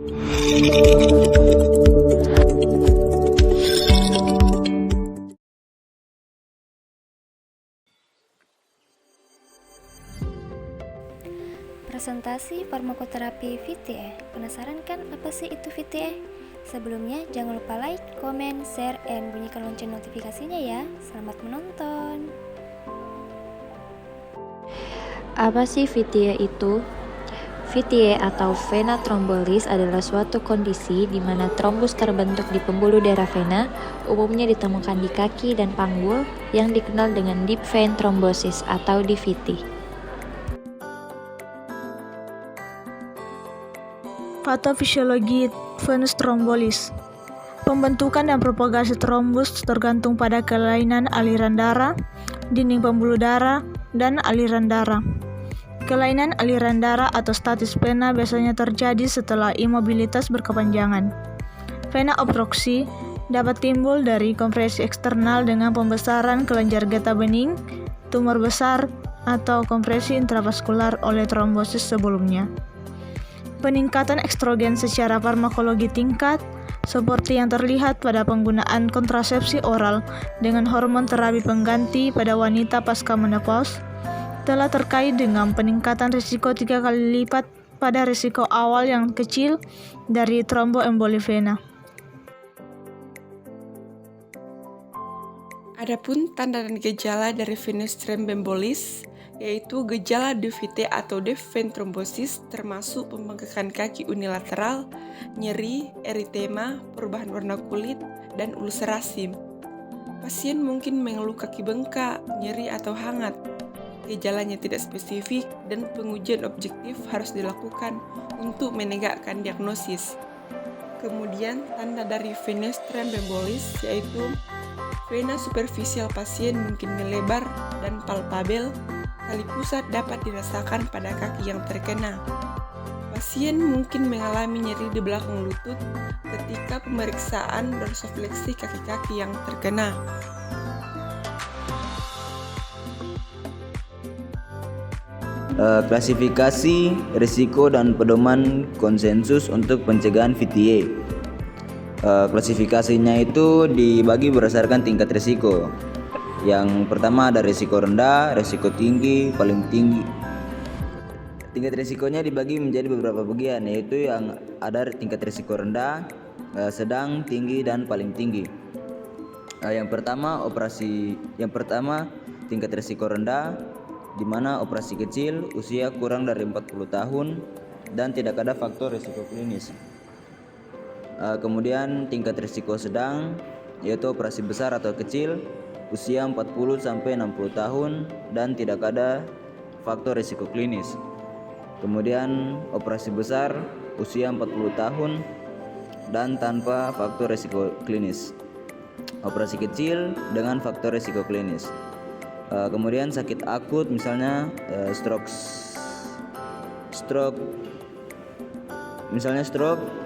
Presentasi farmakoterapi VTE. Penasaran kan apa sih itu VTE? Sebelumnya jangan lupa like, comment, share, and bunyikan lonceng notifikasinya ya. Selamat menonton. Apa sih VTE itu? VTE atau vena thrombolis adalah suatu kondisi di mana trombus terbentuk di pembuluh darah vena, umumnya ditemukan di kaki dan panggul, yang dikenal dengan deep vein thrombosis atau DVT. Patofisiologi venous thrombosis. Pembentukan dan propagasi trombus tergantung pada kelainan aliran darah, dinding pembuluh darah, dan aliran darah. Kelainan aliran darah atau stasis vena biasanya terjadi setelah imobilitas berkepanjangan. Vena obstruksi dapat timbul dari kompresi eksternal dengan pembesaran kelenjar getah bening, tumor besar, atau kompresi intravaskular oleh trombosis sebelumnya. Peningkatan estrogen secara farmakologi tingkat, seperti yang terlihat pada penggunaan kontrasepsi oral dengan hormon terapi pengganti pada wanita pasca menopause, telah terkait dengan peningkatan risiko 3 kali lipat pada risiko awal yang kecil dari tromboemboli vena. Adapun tanda dan gejala dari venous thromboembolis, yaitu gejala DVT atau deep vein thrombosis, termasuk pembengkakan kaki unilateral, nyeri, eritema, perubahan warna kulit, dan ulserasi. Pasien mungkin mengeluh kaki bengkak, nyeri atau hangat. Gejalanya tidak spesifik dan pengujian objektif harus dilakukan untuk menegakkan diagnosis. Kemudian tanda dari venous thromboembolis yaitu vena superficial pasien mungkin melebar dan palpabel, tali pusat dapat dirasakan pada kaki yang terkena. Pasien mungkin mengalami nyeri di belakang lutut ketika pemeriksaan dorsofleksi kaki-kaki yang terkena. Klasifikasi, risiko, dan pedoman konsensus untuk pencegahan VTE. Klasifikasinya itu dibagi berdasarkan tingkat risiko. Yang pertama ada risiko rendah, risiko tinggi, paling tinggi. Tingkat risikonya dibagi menjadi beberapa bagian, yaitu yang ada tingkat risiko rendah, sedang, tinggi, dan paling tinggi. Yang pertama tingkat risiko rendah, di mana operasi kecil, usia kurang dari 40 tahun, dan tidak ada faktor risiko klinis. Kemudian tingkat risiko sedang, yaitu operasi besar atau kecil, usia 40-60 tahun, dan tidak ada faktor risiko klinis. Kemudian operasi besar, usia 40 tahun, dan tanpa faktor risiko klinis. Operasi kecil dengan faktor risiko klinis. Kemudian sakit akut, misalnya stroke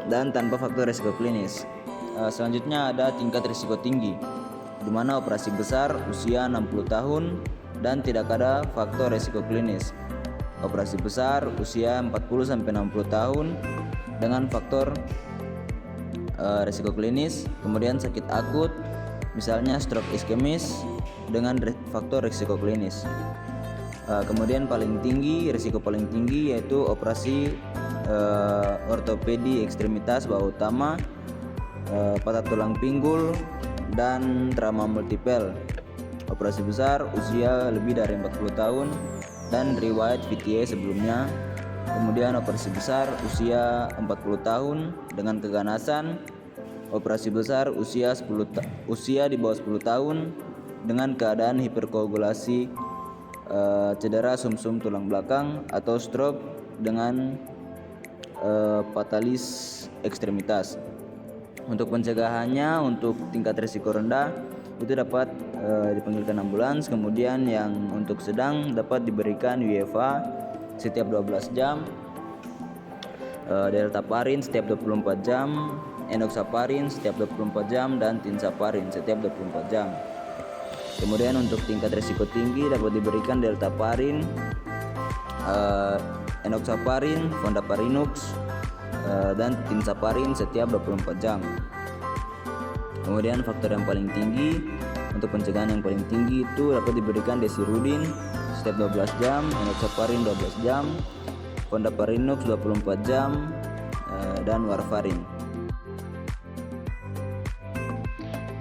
dan tanpa faktor risiko klinis. Selanjutnya ada tingkat risiko tinggi, di mana operasi besar usia 60 tahun dan tidak ada faktor risiko klinis. Operasi besar usia 40-60 tahun dengan faktor risiko klinis. Kemudian sakit akut, misalnya stroke iskemis dengan faktor risiko klinis. Kemudian risiko paling tinggi yaitu operasi ortopedi ekstremitas bawah utama, patah tulang pinggul, dan trauma multipel. Operasi besar usia lebih dari 40 tahun dan riwayat VTE sebelumnya. Kemudian operasi besar usia 40 tahun dengan keganasan. Operasi besar usia di bawah 10 tahun dengan keadaan hiperkoagulasi, cedera sumsum tulang belakang, atau stroke dengan fatalis ekstremitas. Untuk pencegahannya, untuk tingkat risiko rendah itu dapat dipanggilkan ambulans. Kemudian yang untuk sedang dapat diberikan UEFA setiap 12 jam, deltaparin setiap 24 jam, enoxaparin setiap 24 jam, dan tinsaparin setiap 24 jam. Kemudian untuk tingkat risiko tinggi dapat diberikan deltaparin, enoxaparin, fondaparinux, dan tinsaparin setiap 24 jam. Kemudian faktor yang paling tinggi, untuk pencegahan yang paling tinggi itu dapat diberikan desirudin setiap 12 jam, enoxaparin 12 jam, fondaparinux 24 jam, dan warfarin.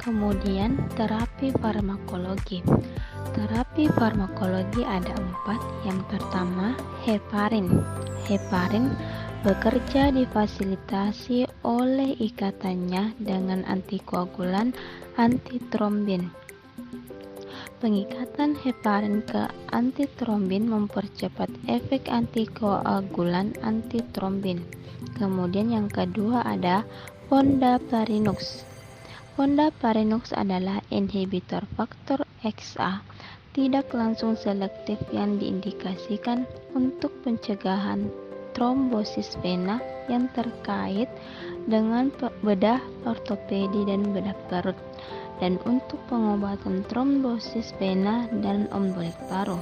Kemudian terapi farmakologi. Terapi farmakologi ada 4. Yang pertama, heparin. Heparin bekerja difasilitasi oleh ikatannya dengan antikoagulan antitrombin. Pengikatan heparin ke antitrombin mempercepat efek antikoagulan antitrombin. Kemudian yang kedua ada fondaparinux. Fondaparinux adalah inhibitor faktor XA tidak langsung selektif yang diindikasikan untuk pencegahan trombosis vena yang terkait dengan bedah ortopedi dan bedah perut, dan untuk pengobatan trombosis vena dan embolik paru.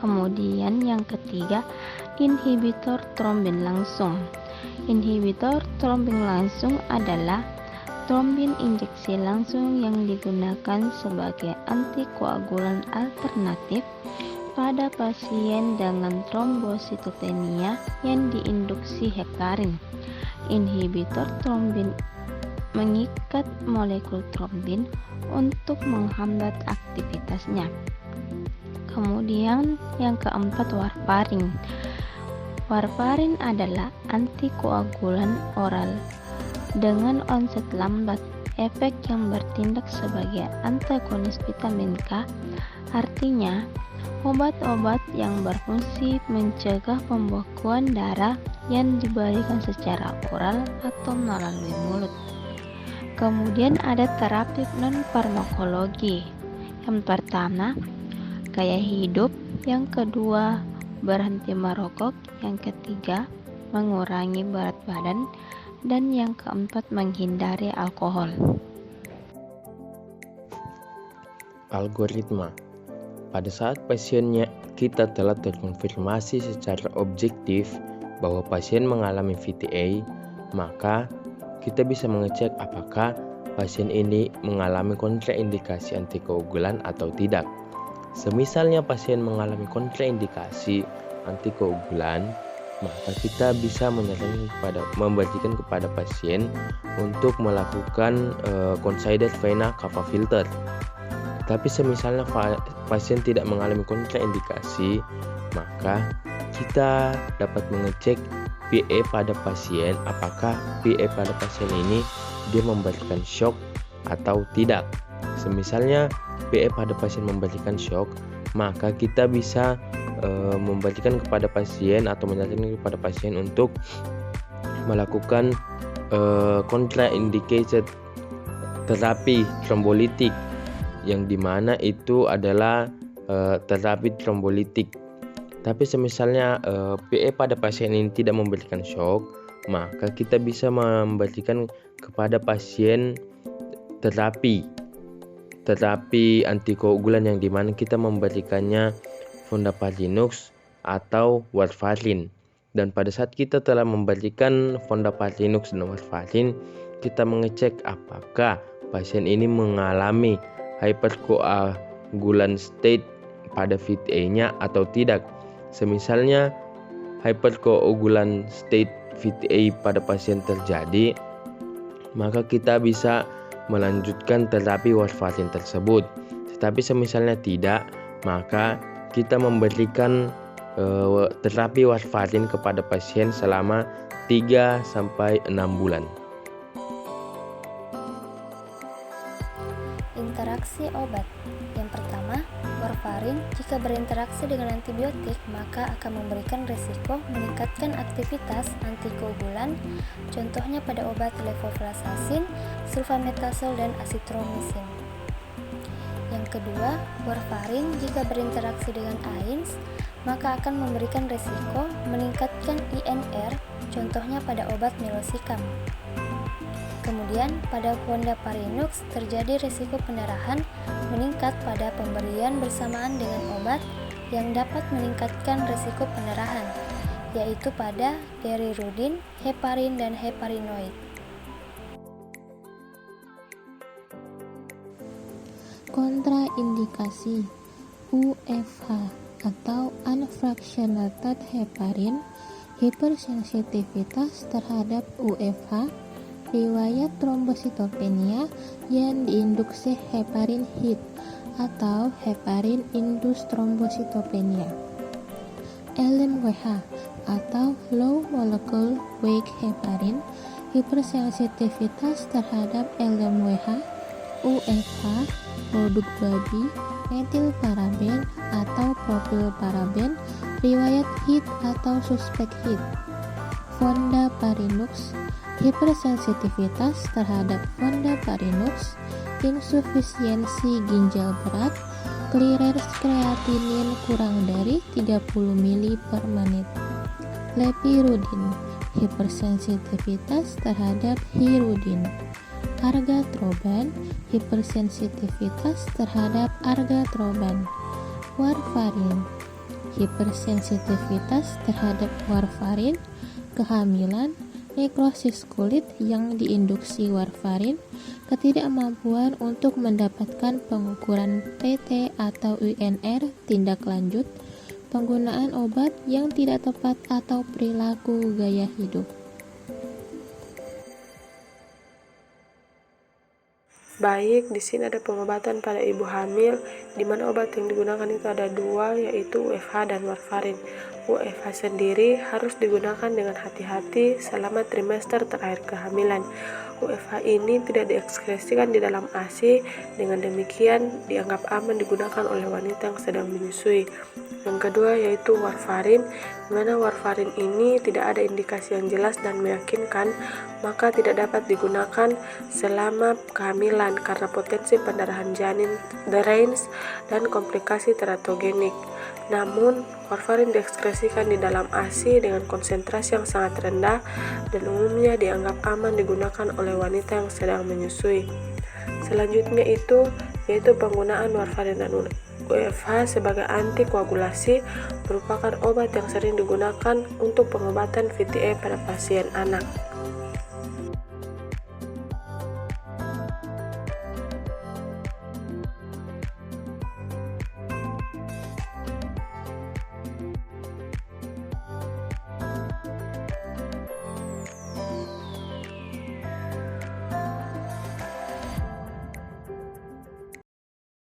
Kemudian yang ketiga, inhibitor trombin langsung. Inhibitor trombin langsung adalah trombin injeksi langsung yang digunakan sebagai antikoagulan alternatif pada pasien dengan trombositopenia yang diinduksi heparin. Inhibitor trombin mengikat molekul trombin untuk menghambat aktivitasnya. Kemudian yang keempat, warfarin. Warfarin adalah antikoagulan oral dengan onset lambat, efek yang bertindak sebagai antagonis vitamin K, artinya obat-obat yang berfungsi mencegah pembekuan darah yang diberikan secara oral atau melalui mulut. Kemudian ada terapi non-farmakologi. Yang pertama, gaya hidup. Yang kedua, berhenti merokok. Yang ketiga, mengurangi berat badan. Dan yang keempat, menghindari alkohol. Algoritma. Pada saat pasiennya kita telah terkonfirmasi secara objektif bahwa pasien mengalami VTA, maka kita bisa mengecek apakah pasien ini mengalami kontraindikasi antikoagulan atau tidak. Semisalnya pasien mengalami kontraindikasi antikoagulan, maka kita bisa memberikan kepada pasien untuk melakukan considered vena cava filter. Tapi semisalnya pasien tidak mengalami kontraindikasi, maka kita dapat mengecek PA pada pasien, apakah PA pada pasien ini dia memberikan shock atau tidak. Semisalnya PA pada pasien memberikan shock, maka kita bisa memberikan kepada pasien atau menyarankan kepada pasien untuk melakukan contraindicated terapi trombolitik, yang dimana itu adalah terapi trombolitik. Tapi semisalnya PA pada pasien ini tidak memberikan shock, maka kita bisa memberikan kepada pasien terapi antikoagulan, yang dimana kita memberikannya fondaparinux atau warfarin. Dan pada saat kita telah memberikan fondaparinux dan warfarin, kita mengecek apakah pasien ini mengalami hypercoagulant state pada VTA-nya atau tidak. Semisalnya hypercoagulant state VTA pada pasien terjadi, maka kita bisa melanjutkan terapi warfarin tersebut. Tetapi semisalnya tidak, maka kita memberikan terapi warfarin kepada pasien selama 3-6 bulan. Interaksi obat. Yang pertama, warfarin jika berinteraksi dengan antibiotik maka akan memberikan risiko meningkatkan aktivitas antikoagulan, contohnya pada obat levofloxacin, sulfametazol, dan azitromisin. Yang kedua, warfarin jika berinteraksi dengan AINS maka akan memberikan risiko meningkatkan INR, contohnya pada obat meloxicam. Kemudian pada fondaparinux terjadi risiko pendarahan meningkat pada pemberian bersamaan dengan obat yang dapat meningkatkan risiko pendarahan. yaitu pada gerirudin, heparin, dan heparinoid. Kontraindikasi UFH atau unfractionated heparin, hipersensitivitas terhadap UFH, riwayat trombositopenia yang diinduksi heparin HIT atau heparin indus trombositopenia. LMWH atau low molecular weight heparin, hipersensitivitas terhadap LMWH, UFH, produk babi, metilparaben atau propilparaben, riwayat HIT atau suspek HIT. Fondaparinux, hipersensitivitas terhadap fondaparinux, insufisiensi ginjal berat, clearance kreatinin kurang dari 30 ml per menit. Lepirudin, hipersensitivitas terhadap hirudin. Argatroban, hipersensitivitas terhadap argatroban. Warfarin, hipersensitivitas terhadap warfarin, kehamilan, nekrosis kulit yang diinduksi warfarin, ketidakmampuan untuk mendapatkan pengukuran PT atau UNR tindak lanjut, penggunaan obat yang tidak tepat atau perilaku gaya hidup. Baik, di sini ada pengobatan pada ibu hamil, di mana obat yang digunakan itu ada dua, yaitu UFH dan warfarin. UFH sendiri harus digunakan dengan hati-hati selama trimester terakhir kehamilan. UFH ini tidak diekskresikan di dalam ASI, dengan demikian dianggap aman digunakan oleh wanita yang sedang menyusui. Yang kedua yaitu warfarin, di mana warfarin ini tidak ada indikasi yang jelas dan meyakinkan, maka tidak dapat digunakan selama kehamilan karena potensi pendarahan janin, drains, dan komplikasi teratogenik. Namun, warfarin diekskresikan di dalam ASI dengan konsentrasi yang sangat rendah dan umumnya dianggap aman digunakan oleh wanita yang sedang menyusui. Selanjutnya yaitu penggunaan warfarin dan UFH sebagai antikoagulasi, merupakan obat yang sering digunakan untuk pengobatan VTE pada pasien anak.